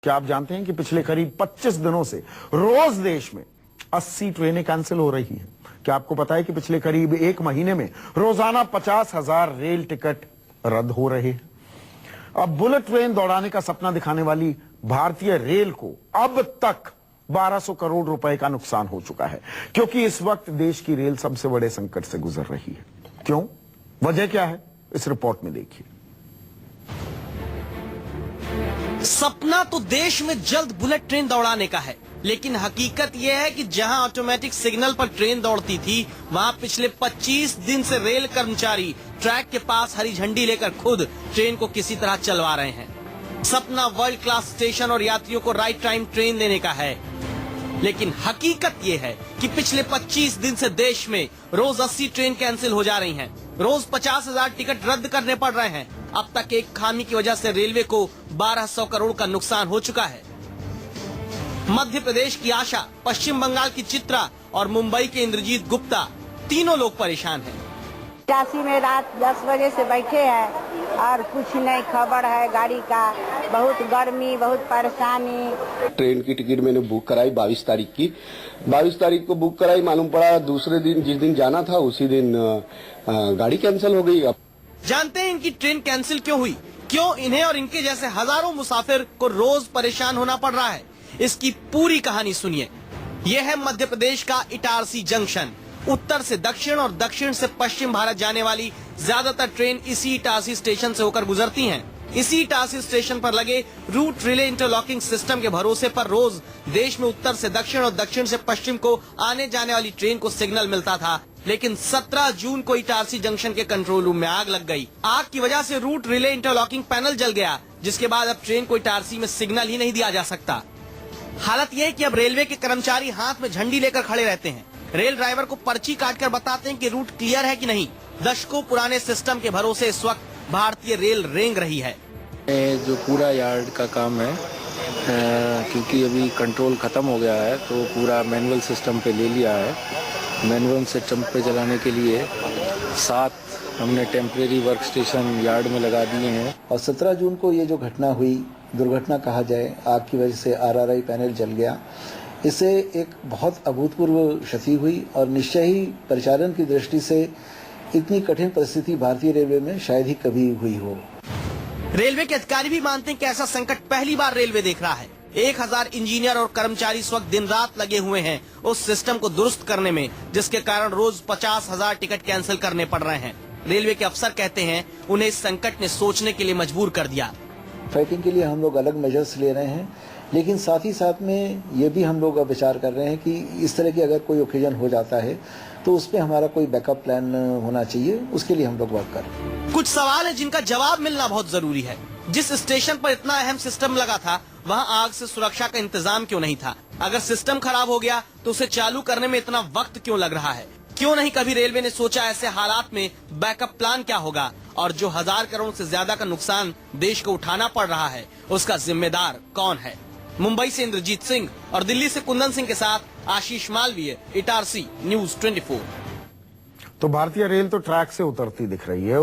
क्या आप जानते हैं कि पिछले करीब 25 दिनों से रोज देश में 80 ट्रेनें कैंसिल हो रही हैं। क्या आपको पता है कि पिछले करीब एक महीने में रोजाना 50,000 रेल टिकट रद्द हो रहे हैं। अब बुलेट ट्रेन दौड़ाने का सपना दिखाने वाली भारतीय रेल को अब तक 1200 करोड़ रुपए का नुकसान हो चुका है, क्योंकि इस वक्त देश की रेल सबसे बड़े संकट से गुजर रही है। क्यों? वजह क्या है? इस रिपोर्ट में देखिए। सपना तो देश में जल्द बुलेट ट्रेन दौड़ाने का है, लेकिन हकीकत यह है कि जहां ऑटोमेटिक सिग्नल पर ट्रेन दौड़ती थी, वहां पिछले 25 दिन से रेल कर्मचारी ट्रैक के पास हरी झंडी लेकर खुद ट्रेन को किसी तरह चलवा रहे हैं। सपना वर्ल्ड क्लास स्टेशन और यात्रियों को राइट टाइम ट्रेन देने का है, लेकिन हकीकत ये है कि पिछले 25 दिन से देश में रोज 80 ट्रेन कैंसिल हो जा रही हैं। रोज 50,000 टिकट रद्द करने पड़ रहे हैं। अब तक एक खामी की वजह से रेलवे को 1200 करोड़ का नुकसान हो चुका है। मध्य प्रदेश की आशा, पश्चिम बंगाल की चित्रा और मुंबई के इंद्रजीत गुप्ता, तीनों लोग परेशान हैं। 85 में रात 10 बजे से बैठे हैं और कुछ नहीं खबर है गाड़ी का। बहुत गर्मी, बहुत परेशानी। ट्रेन की टिकट मैंने बुक कराई 22 तारीख की। 22 तारीख को बुक कराई, मालूम पड़ा दूसरे दिन जिस दिन जाना था उसी दिन गाड़ी कैंसिल हो गई। जानते हैं इनकी ट्रेन कैंसिल क्यों हुई? क्यों इन्हें और इनके जैसे हजारों मुसाफिर को रोज परेशान होना पड़ रहा है? इसकी पूरी कहानी सुनिए। यह है मध्य प्रदेश का इटारसी जंक्शन। उत्तर से दक्षिण और दक्षिण से पश्चिम भारत जाने वाली ज्यादातर ट्रेन इसी इटारसी स्टेशन से होकर गुजरती हैं। इसी इटारसी स्टेशन पर लगे रूट रिले इंटरलॉकिंग सिस्टम के भरोसे पर रोज देश में उत्तर से दक्षिण और दक्षिण से पश्चिम को आने जाने वाली ट्रेन को सिग्नल मिलता था। लेकिन 17 जून को इटारसी जंक्शन के कंट्रोल रूम में आग लग गई। आग की वजह से रूट रिले इंटरलॉकिंग पैनल जल गया, जिसके बाद अब ट्रेन को इटारसी में सिग्नल ही नहीं दिया जा सकता। हालत यह है कि अब रेलवे के कर्मचारी हाथ में झंडी लेकर खड़े रहते हैं। रेल ड्राइवर को पर्ची काटकर बताते हैं कि रूट क्लियर है कि नहीं। दशकों पुराने सिस्टम के भरोसे इस वक्त भारतीय रेल रेंग रही है। जो पूरा यार्ड का काम है, क्योंकि अभी कंट्रोल खत्म हो गया है तो पूरा मैनुअल सिस्टम पे ले लिया है। मैनुअल सिस्टम पे चलाने के लिए 7 हमने टेम्परेरी वर्क स्टेशन यार्ड में लगा दिए हैं। और 17 जून को ये जो घटना हुई, दुर्घटना कहा जाए, आग की वजह से आरआरआई पैनल जल गया। इससे एक बहुत अभूतपूर्व क्षति हुई और निश्चय ही परिचालन की दृष्टि से इतनी कठिन परिस्थिति भारतीय रेलवे में शायद ही कभी हुई हो। रेलवे के अधिकारी भी मानते हैं कि ऐसा संकट पहली बार रेलवे देख रहा है। 1000 इंजीनियर और कर्मचारी इस वक्त दिन रात लगे हुए हैं उस सिस्टम को दुरुस्त करने में, जिसके कारण रोज 50,000 टिकट कैंसिल करने पड़ रहे हैं। रेलवे के अफसर कहते हैं उन्हें इस संकट ने सोचने के लिए मजबूर कर दिया। फाइटिंग के लिए हम लोग अलग मेजर्स ले रहे हैं, लेकिन साथ ही साथ में ये भी हम लोग विचार कर रहे हैं कि इस तरह की अगर कोई ओकेजन हो जाता है तो उसमें हमारा कोई बैकअप प्लान होना चाहिए। उसके लिए हम लोग वर्क कर रहे हैं। कुछ सवाल है जिनका जवाब मिलना बहुत जरूरी है। जिस स्टेशन पर इतना अहम सिस्टम लगा था, वहाँ आग से सुरक्षा का इंतजाम क्यों नहीं था? अगर सिस्टम खराब हो गया तो उसे चालू करने में इतना वक्त क्यों लग रहा है? क्यों नहीं कभी रेलवे ने सोचा ऐसे हालात में बैकअप प्लान क्या होगा? और जो 1000 करोड़ से ज्यादा का नुकसान देश को उठाना पड़ रहा है, उसका जिम्मेदार कौन है? मुंबई से इंद्रजीत सिंह और दिल्ली से कुंदन सिंह के साथ आशीष मालवीय, इटारसी न्यूज 24। तो भारतीय रेल तो ट्रैक से उतरती दिख रही है।